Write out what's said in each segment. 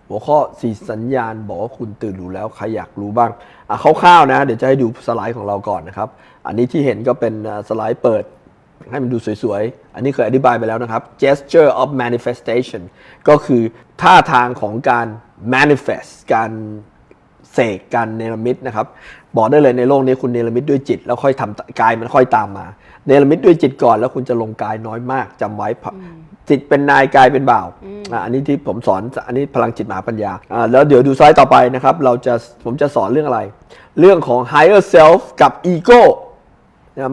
หัวข้อ4สัญญาณบอกว่าคุณตื่นรู้แล้วใครอยากรู้บ้างคร่าวๆนะเดี๋ยวจะให้ดูสไลด์ของเราก่อนนะครับอันนี้ที่เห็นก็เป็นสไลด์เปิดให้มันดูสวยๆอันนี้เคยอธิบายไปแล้วนะครับ gesture of manifestation ก็คือท่าทางของการ manifest การเสกการเนรมิตนะครับบอกได้เลยในโลกนี้คุณเนรมิตด้วยจิตแล้วค่อยทำกายมันค่อยตามมาเนรมิตด้วยจิตก่อนแล้วคุณจะลงกายน้อยมากจำไว้จิตเป็นนายกายเป็นบ่าวอันนี้ที่ผมสอนอันนี้พลังจิตมหาปัญญาแล้วเดี๋ยวดูสไลด์ต่อไปนะครับผมจะสอนเรื่องอะไรเรื่องของ higher self กับ ego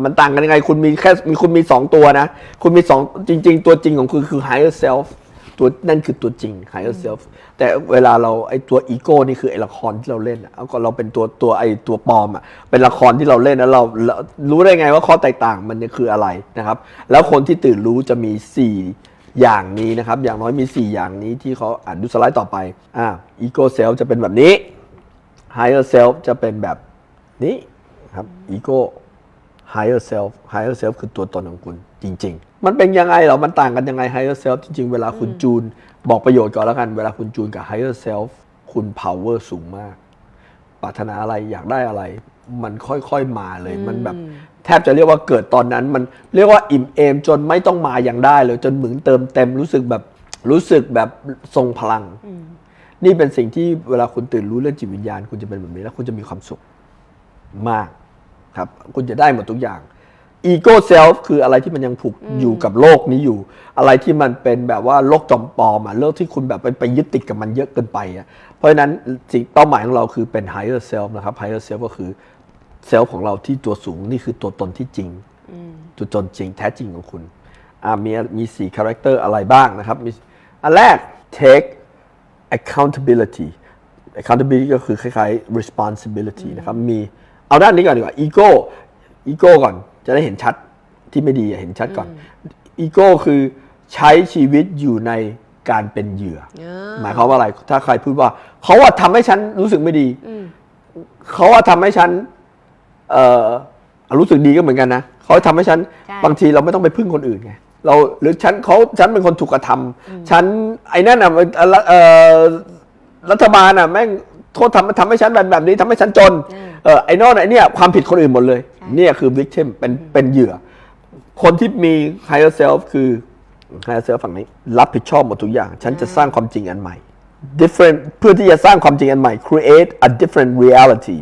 มันต่างกันยังไงคุณมี2ตัวนะคุณมี2จริงๆตัวจริงของคุณคือ higher self ตัวนั่นคือตัวจริง higher self แต่เวลาเราไอตัว ego นี่คือไอละครที่เราเล่นเราเป็นตัวปลอมเป็นละครที่เราเล่นแล้วเรารู้ได้ไงว่าข้อแตกต่างมันคืออะไรนะครับแล้วคนที่ตื่นรู้จะมี4อย่างนี้นะครับอย่างน้อยมี4อย่างนี้ที่เขาอ่านดูสไลด์ต่อไปego self จะเป็นแบบนี้ higher self จะเป็นแบบนี้ครับ ego higher self คือตัวตนของคุณจริงๆมันเป็นยังไงเหรอมันต่างกันยังไง higher self จริงๆเวลาคุณจูนบอกประโยชน์ก่อนแล้วกันเวลาคุณจูนกับ higher self คุณ power สูงมากปรารถนาอะไรอยากได้อะไรมันค่อยๆมาเลยมันแบบแทบจะเรียกว่าเกิดตอนนั้นมันเรียกว่าอิ่มเอมจนไม่ต้องมาอย่างได้เลยจนเหมือนเติมเต็มรู้สึกแบบทรงพลังนี่เป็นสิ่งที่เวลาคุณตื่นรู้เรื่องจิตวิญญาณคุณจะเป็นแบบนี้แล้วคุณจะมีความสุขมากครับคุณจะได้หมดทุกอย่าง ego self คืออะไรที่มันยังผูกอยู่กับโลกนี้อยู่อะไรที่มันเป็นแบบว่าโลกจอมปลอมโลกที่คุณแบบไปยึดติดกับมันเยอะเกินไปเพราะฉะนั้นสิ่งเป้าหมายของเราคือเป็น higher self นะครับ higher self ก็คือเซลล์ของเราที่ตัวสูงนี่คือตัวตนที่จริงตัวตนจริงแท้จริงของคุณมี4 character อะไรบ้างนะครับอันแรก take accountability ก็คือคล้ายๆ responsibility นะครับมีเอาด้านนี้ก่อนดีกว่า ego ก่อนจะได้เห็นชัดที่ไม่ดีเห็นชัดก่อน ego คือใช้ชีวิตอยู่ในการเป็นเหยื่อหมายความว่าอะไรถ้าใครพูดว่าเขาทำให้ฉันรู้สึกไม่ดีเขาทำให้ฉันรู้สึกดีก็เหมือนกันนะเขาทำให้ฉันบางทีเราไม่ต้องไปพึ่งคนอื่นไงหรือฉันเป็นคนถูกกระทำฉันไอ้นั่นรัฐบาลแม่งโทษทำให้ฉันแบบนี้ทำให้ฉันจนไอ้นอนไอ้เนี่ยความผิดคนอื่นหมดเลยเนี่ยคือ victim เป็นเหยื่อคนที่มี higher self คือ higher self ฝั่งนี้รับผิดชอบหมดทุกอย่างฉันจะสร้างความจริงอันใหม่ different เพื่อที่จะสร้างความจริงอันใหม่ create a different reality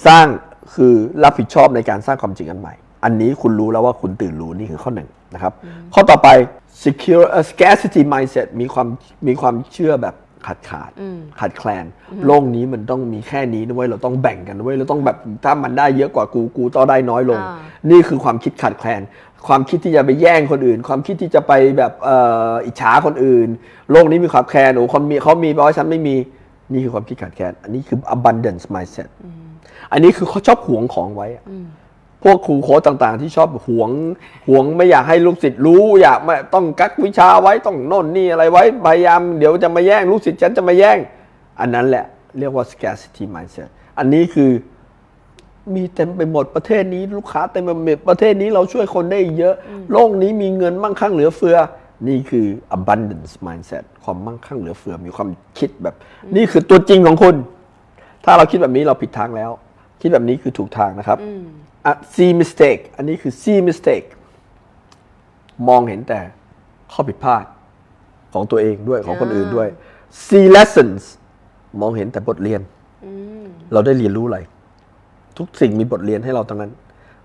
สร้างคือรับผิดชอบในการสร้างความจริงอันใหม่อันนี้คุณรู้แล้วว่าคุณตื่นรู้นี่คือข้อหนึ่งนะครับข้อต่อไป secure scarcity mindset มีความเชื่อแบบขาดแคลนโลกนี้มันต้องมีแค่นี้นะเว้ยเราต้องแบ่งกันนะเว้ยเราต้องแบบถ้ามันได้เยอะกว่ากูต้องได้น้อยลงนี่คือความคิดขาดแคลนความคิดที่จะไปแย่งคนอื่นความคิดที่จะไปแบบอิจฉาคนอื่นโลกนี้มีความแคลนเขามีแปลว่าฉันไม่มีนี่คือความคิดขาดแคลนอันนี้คือ abundance mindset อันนี้คือเขาชอบหวงของไว้พวกครูโค้ชต่างๆที่ชอบหวงไม่อยากให้ลูกศิษย์รู้อยากต้องกักวิชาไว้ต้องโน่นนี่อะไรไว้พยายามเดี๋ยวจะมาแย่งลูกศิษย์ฉันจะมาแย่งอันนั้นแหละเรียกว่า scarcity mindset อันนี้คือมีเต็มไปหมดประเทศนี้ลูกค้าเต็มไปหมดประเทศนี้เราช่วยคนได้เยอะโลกนี้มีเงินมั่งคั่งเหลือเฟือนี่คือ abundance mindset ความมั่งคั่งเหลือเฟือมีความคิดแบบนี่คือตัวจริงของคุณถ้าเราคิดแบบนี้เราผิดทางแล้วคิดแบบนี้คือถูกทางนะครับsee mistake อันนี้คือ see mistake มองเห็นแต่ข้อผิดพลาดของตัวเองด้วยของคนอื่นด้วย see lessons มองเห็นแต่บทเรียนเราได้เรียนรู้อะไรทุกสิ่งมีบทเรียนให้เราทั้งนั้น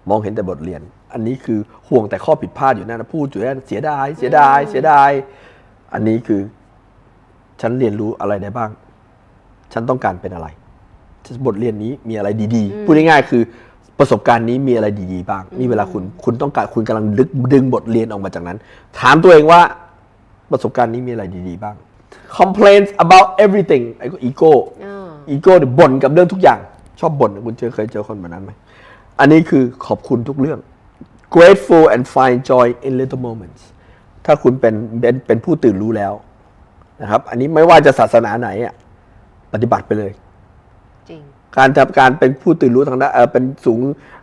มองเห็นแต่บทเรียนอันนี้คือห่วงแต่ข้อผิดพลาดอยู่นั่นนะพูดอยู่นั่นเสียดายอันนี้คือฉันเรียนรู้อะไรได้บ้างฉันต้องการเป็นอะไรบทเรียนนี้มีอะไรดีๆพูดง่ายๆคือประสบการณ์นี้มีอะไรดีๆบ้างนี่เวลาคุณต้องการคุณกำลังดึงบทเรียนออกมาจากนั้นถามตัวเองว่าประสบการณ์นี้มีอะไรดีๆบ้าง complaints about everything ไอ้ก็ ego เนี่ยบ่นกับเรื่องทุกอย่างชอบบ่นคุณเคยเจอคนแบบนั้นไหมอันนี้คือขอบคุณทุกเรื่อง grateful and find joy in little moments ถ้าคุณเป็นผู้ตื่นรู้แล้วนะครับอันนี้ไม่ว่าจะศาสนาไหนปฏิบัติไปเลยจริงการเป็นผู้ตื่นรู้ทางด้านเป็นสูง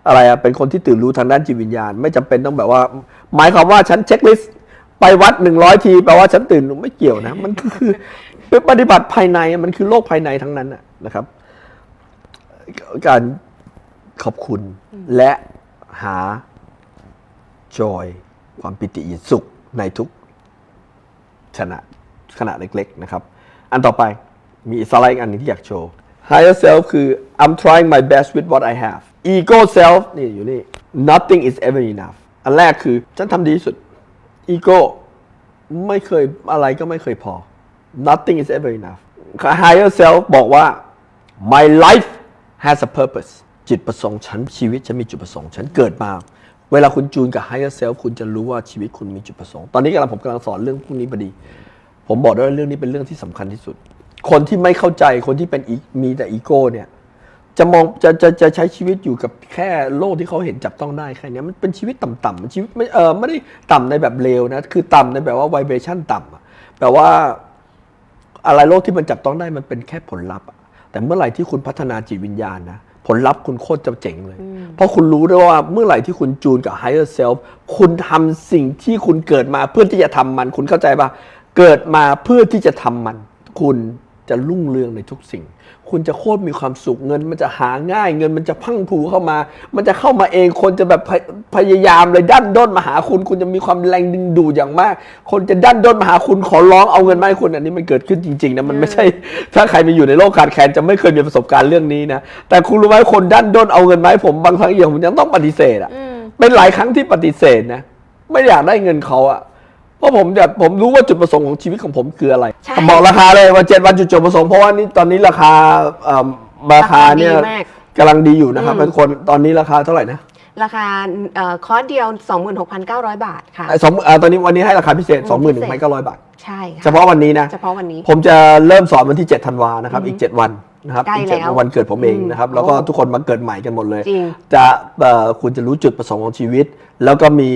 อะไรเป็นคนที่ตื่นรู้ทางด้านจิตวิญญาณไม่จำเป็นต้องแบบว่าหมายความว่าฉันเช็คลิสต์ไปวัด100 ทีแปลว่าฉันตื่นไม่เกี่ยวนะมันคือ ปฏิบัติภายในมันคือโลกภายในทั้งนั้นนะครับ การขอบคุณและหา joy ความปิติสุขในทุกขณะเล็กๆนะครับอันต่อไปมีสไลด์อีกอันนึงที่อยากโชว์ higher self คือ I'm trying my best with what I have ego self นี่อยู่นี่ nothing is ever enough อันแรกคือฉันทำดีที่สุด ego ไม่เคยอะไรก็ไม่เคยพอ nothing is ever enough higher self บอกว่า my life has a purpose จิตประสงค์ฉันชีวิตฉันมีจุดประสงค์ฉันเกิดมาเวลาคุณจูนกับ higher self คุณจะรู้ว่าชีวิตคุณมีจุดประสงค์ตอนนี้ผมกำลังสอนเรื่องพวกนี้พอดีผมบอกด้วยว่าเรื่องนี้เป็นเรื่องที่สำคัญที่สุดคนที่ไม่เข้าใจคนที่เป็นมีแต่อีโก้เนี่ยจะมองจะใช้ชีวิตอยู่กับแค่โลกที่เขาเห็นจับต้องได้แค่นี้มันเป็นชีวิตต่ำๆชีวิตไม่ได้ต่ำในแบบเลวนะคือต่ำในแบบว่า vibration ต่ำแปลว่าอะไรโลกที่มันจับต้องได้มันเป็นแค่ผลลัพธ์แต่เมื่อไหร่ที่คุณพัฒนาจิตวิญญาณนะผลลัพธ์คุณโคตรจะเจ๋งเลยเพราะคุณรู้ด้วยว่าเมื่อไหร่ที่คุณจูนกับ higher self คุณทำสิ่งที่คุณเกิดมาเพื่อที่จะทำมันคุณเข้าใจป่ะเกิดมาเพื่อที่จะทำมันคุณจะรุ่งเรืองในทุกสิ่งคุณจะโคตรมีความสุขเงินมันจะหาง่ายเงินมันจะพังผูเข้ามามันจะเข้ามาเองคนจะแบบพยายามเลยดันด้นมาหาคุณจะมีความแรงดึงดูดอย่างมากคนจะดันด้นมาหาคุณขอร้องเอาเงินมาให้คุณอันนี้มันเกิดขึ้นจริงๆนะมันไม่ใช่ถ้าใครมาอยู่ในโลกขาดแคลนจะไม่เคยมีประสบการณ์เรื่องนี้นะแต่คุณรู้ไหมคนดันด้นเอาเงินมาให้ผมบางครั้งอย่างผมยังต้องปฏิเสธเป็นหลายครั้งที่ปฏิเสธนะไม่อยากได้เงินเขาเพราะผมรู้ว่าจุดประสงค์ของชีวิตของผมคืออะไรบอกราคาเลยว่า7 วันจุดประสงค์เพราะว่านี่ตอนนี้ราคาเนี่ยกำลังดีอยู่นะครับเป็นคนตอนนี้ราคาเท่าไหร่นะราคาคอร์สเดียว 26,900 บาทค่ะตอนนี้วันนี้ให้ราคาพิเศษ 21,900 บาทใช่ค่ะเฉพาะวันนี้นะเฉพาะวันนี้ผมจะเริ่มสอนวันที่7 ธันวานะครับอีก7 วันนะครับอีก7 วันเกิดผมเองนะครับแล้วก็ทุกคนมาเกิดใหม่กันหมดเลยจะคุณจะรู้จุดประสงค์ของชีวิตแล้วก็มี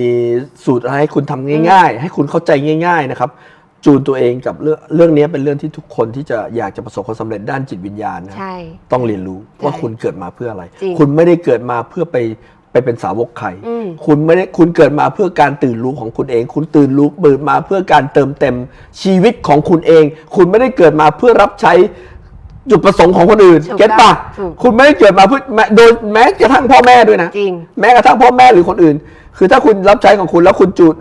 สูตรให้คุณทำง่ายๆให้คุณเข้าใจง่ายๆนะครับจูนตัวเองกับเรื่องนี้เป็นเรื่องที่ทุกคนที่จะอยากจะประสบความสำเร็จด้านจิตวิญญาณนะต้องเรียนรู้ว่าคุณเกิดมาเพื่ออะไรคุณไม่ได้เกิดมาเพื่อไปเป็นสาวกใครคุณเกิดมาเพื่อการตื่นรู้ของคุณเองคุณตื่นรู้เปิดมาเพื่อการเติมเต็มชีวิตของคุณเองคุณไม่ได้เกิดมาเพื่อรับใช้จุดประสงค์ของคนอื่นเก็ตป่ะคุณไม่ได้เกิดมาเพื่อโดยแม้กระทั่งพ่อแม่ด้วยนะแม้กระทั่งพ่อแม่หรือคนอื่นคือถ้าคุณรับใช้ของคุณแล้วคุณจูน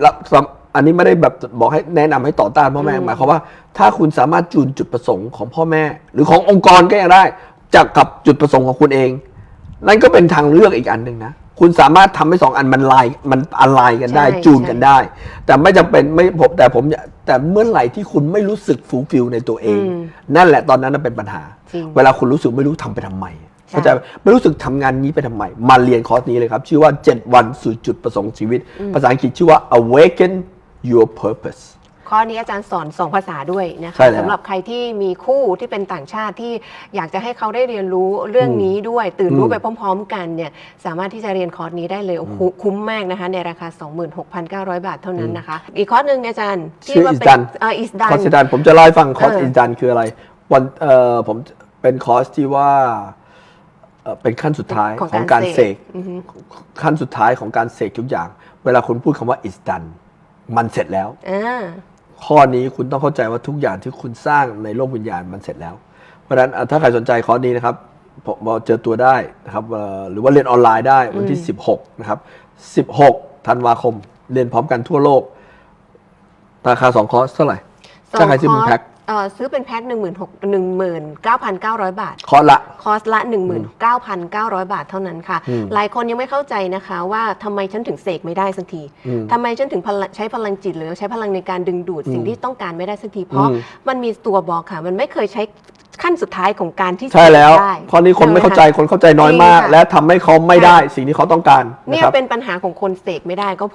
อันนี้ไม่ได้แบบบอกให้แนะนำให้ต่อต้านพ่อแม่หมายความว่าถ้าคุณสามารถจูนจุดประสงค์ของพ่อแม่หรือขององค์กรก็ยังได้จากกับจุดประสงค์ของคุณเองนั่นก็เป็นทางเลือกอีกอันหนึ่งนะคุณสามารถทำให้2 อันมันอไลน์กันได้จูนกันได้แต่ไม่จำเป็นแต่เมื่อไหร่ที่คุณไม่รู้สึกฟูลฟิลในตัวเองนั่นแหละตอนนั้นเป็นปัญหาเวลาคุณรู้สึกไม่รู้ทำไปทำไมเข้าใจไม่รู้สึกทำงานนี้ไปทำไมมาเรียนคอร์สนี้เลยครับชื่อว่า7 วันสู่จุดประสงค์ชีวิตภาษาอังกฤษชื่อว่า awaken your purposeข้อนี้อาจารย์สอน2 ภาษาด้วยนะคะสำหรับใครที่มีคู่ที่เป็นต่างชาติที่อยากจะให้เขาได้เรียนรู้เรื่องนี้ด้วยตื่นรู้ไปพร้อมๆกันเนี่ยสามารถที่จะเรียนคอร์สนี้ได้เลยคุ้มมากนะคะในราคา 26,900 บาทเท่านั้นนะคะอีกคอร์สหนึ่งอาจารย์ที่ว่าเป็นคอร์สดันผมจะเล่าให้ฟังคอร์สอิสดันคืออะไรผมเป็นคอร์สที่ว่าเป็นขั้นสุดท้ายของการเสกขั้นสุดท้ายของการเสกทุกอย่างเวลาคุณพูดคำว่า is done มันเสร็จแล้วข้อนี้คุณต้องเข้าใจว่าทุกอย่างที่คุณสร้างในโลกวิญญาณมันเสร็จแล้วเพราะฉะนั้นถ้าใครสนใจคอร์สนี้นะครับผมเจอตัวได้นะครับหรือว่าเรียนออนไลน์ได้วันที่16นะครับ16 ธันวาคมเรียนพร้อมกันทั่วโลกราคา2 คอร์สเท่าไหร่ถ้าใครซื้อเป็นแพ็คซื้อเป็นแพ็ค19,900 บาทคอร์สละ 19,900 บาทเท่านั้นค่ะหลายคนยังไม่เข้าใจนะคะว่าทำไมฉันถึงเสกไม่ได้สักทีทำไมฉันถึงใช้พลังจิตหรือใช้พลังในการดึงดูดสิ่งที่ต้องการไม่ได้สักทีเพราะมันมีตัวบอกค่ะมันไม่เคยใช้ขั้นสุดท้ายของการที่ใช่แล้วข้อนี้คนไม่เข้าใจคนเข้าใจน้อยมากและทำให้เขาไม่ได้สิ่งที่เขาต้องการนี่เป็นปัญหาของคนเสกไม่ได้ก็เ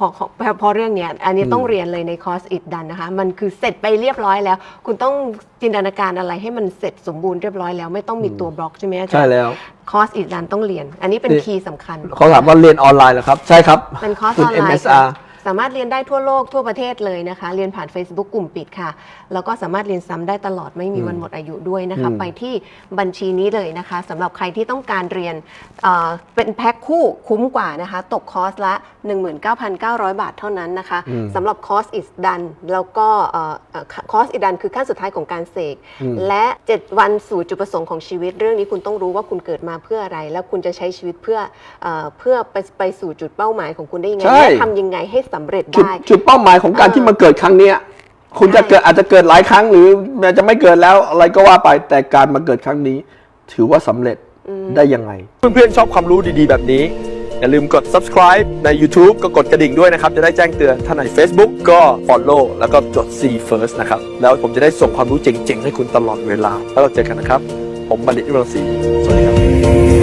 พราะเรื่องนี้อันนี้ต้องเรียนเลยในคอร์สอิดดันนะคะมันคือเสร็จไปเรียบร้อยแล้วคุณต้องจินตนาการอะไรให้มันเสร็จสมบูรณ์เรียบร้อยแล้วไม่ต้องมีตัวบล็อกใช่ไหมอาจารย์ใช่แล้วคอร์สอิดดันต้องเรียนอันนี้เป็นคีย์สำคัญเขาถามว่าเรียนออนไลน์เหรอครับใช่ครับเป็นคอร์สออนไลน์ สามารถเรียนได้ทั่วโลกทั่วประเทศเลยนะคะเรียนผ่าน Facebook กลุ่มปิดค่ะแล้วก็สามารถเรียนซ้ำได้ตลอดไม่มีวันหมดอายุด้วยนะคะไปที่บัญชีนี้เลยนะคะสำหรับใครที่ต้องการเรียนเป็นแพ็คคู่คุ้มกว่านะคะตกคอร์สละ 19,900 บาทเท่านั้นนะคะสำหรับคอร์ส is done แล้วก็คอร์ส is done คือขั้นสุดท้ายของการเสกและ 7 วันสู่จุดประสงค์ของชีวิตเรื่องนี้คุณต้องรู้ว่าคุณเกิดมาเพื่ออะไร แล้วคุณจะใช้ชีวิตเพื่อไปสู่จุดเป้าหมายของคุณได้ยังไงและทำยังไงให้สำเร็จได้ จุดเป้าหมายของการที่มาเกิดครั้งเนี้ยคุณจะเกิดอาจจะเกิดหลายครั้งหรืออาจจะไม่เกิดแล้วอะไรก็ว่าไปแต่การมาเกิดครั้งนี้ ถือว่าสำเร็จได้ยังไงเพื่อนๆชอบความรู้ดีๆแบบนี้อย่าลืมกด subscribe ใน YouTube ก็กดกระดิ่งด้วยนะครับจะได้แจ้งเตือนถ้าใน Facebook ก็ follow แล้วก็จด See First นะครับแล้วผมจะได้ส่งความรู้เจ๋งๆให้คุณตลอดเวลาแล้วเราเจอกันนะครับผมบัณฑิตวิรังศรีสวัสดีครับ